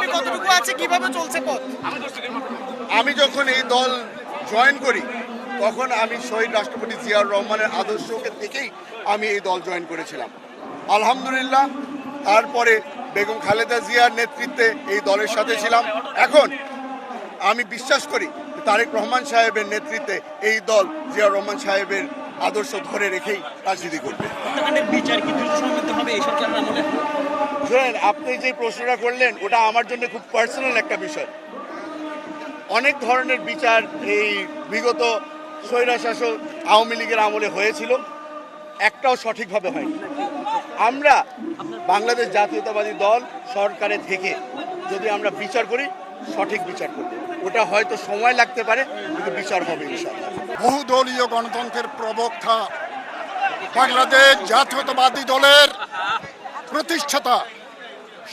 সামনে কতটুকু আছে, কিভাবে চলছে পথ? আমি যখন এই দল জয়েন করি তখন আমি শহীদ রাষ্ট্রপতি জিয়াউর রহমানের আদর্শকে দেখেই আমি এই দল জয়েন করেছিলাম। আলহামদুলিল্লাহ তারপরে বেগম খালেদা জিয়ার নেতৃত্বে এই দলের সাথে ছিলাম। এখন আমি বিশ্বাস করি তারেক রহমান সাহেবের নেতৃত্বে এই দল জিয়াউর রহমান সাহেবের আদর্শ ধরে রেখেই রাজনীতি করবে। বিচার কি দ্রুত সময়ের মধ্যে হবে এই সরকারের আমলে? শুনেন, আপনি যে প্রশ্নটা করলেন ওটা আমার জন্য খুব পার্সোনাল একটা বিষয়। অনেক ধরনের বিচার এই বিগত স্বৈরশাসক আওয়ামী লীগের আমলে হয়েছিল, একটাও সঠিকভাবে হয়নি। আমরা বাংলাদেশ জাতীয়তাবাদী দল সরকারে থেকে যদি আমরা বিচার করি, সঠিক বিচার করব। ওটা হয়তো সময় লাগতে পারে, কিন্তু বিচার হবে ইনশাআল্লাহ। বহুদলীয় গণতন্ত্রের প্রবক্তা বাংলাদেশ জাতীয়তাবাদী দলের প্রতিষ্ঠাতা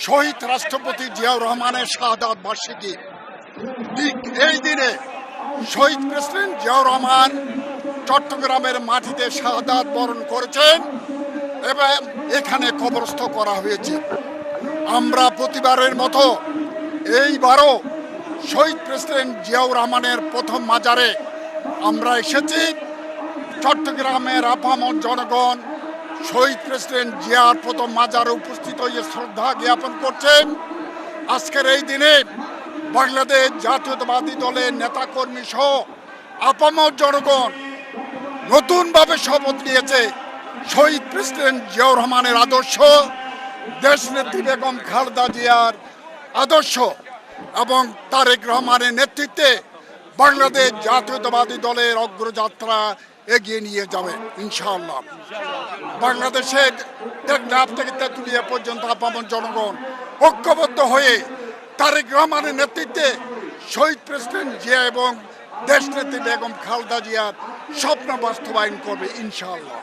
শহীদ রাষ্ট্রপতি জিয়াউর রহমানের শাহাদাত বার্ষিকী। ঠিক এই দিনে শহীদ প্রেসিডেন্ট জিয়াউর রহমান চট্টগ্রামের মাটিতে শাহাদাত বরণ করেছেন এবং এখানে কবরস্থ করা হয়েছে। আমরা প্রতিবারের মতো এইবারও শহীদ প্রেসিডেন্ট জিয়াউর রহমানের প্রথম মাজারে আমরা এসেছি। চট্টগ্রামের আপামর জনগণ শহীদ প্রেসিডেন্ট জিয়ার প্রথম মাজারে উপস্থিত হয়ে শ্রদ্ধা জ্ঞাপন করছেন। আজকের এই দিনে বাংলাদেশ জাতীয়তাবাদী দলের নেতাকর্মী সহ আপামর জনগণ নতুনভাবে শপথ নিয়েছে শহীদ প্রেসিডেন্ট জিয়াউর রহমানের আদর্শ, দেশনেত্রী বেগম খালেদা জিয়ার আদর্শ এবং তারেক রহমানের নেতৃত্বে বাংলাদেশ জাতীয়তাবাদী দলের অগ্রযাত্রা এগিয়ে নিয়ে যাবে ইনশাআল্লাহ। বাংলাদেশের টেকনাফ থেকে তেঁতুলিয়া পর্যন্ত আপামর জনগণ ঐক্যবদ্ধ হয়ে তারেক রহমানের নেতৃত্বে শহীদ প্রেসিডেন্ট জিয়া এবং দেশনেত্রী বেগম খালেদা জিয়ার স্বপ্ন বাস্তবায়ন করবে ইনশাআল্লাহ।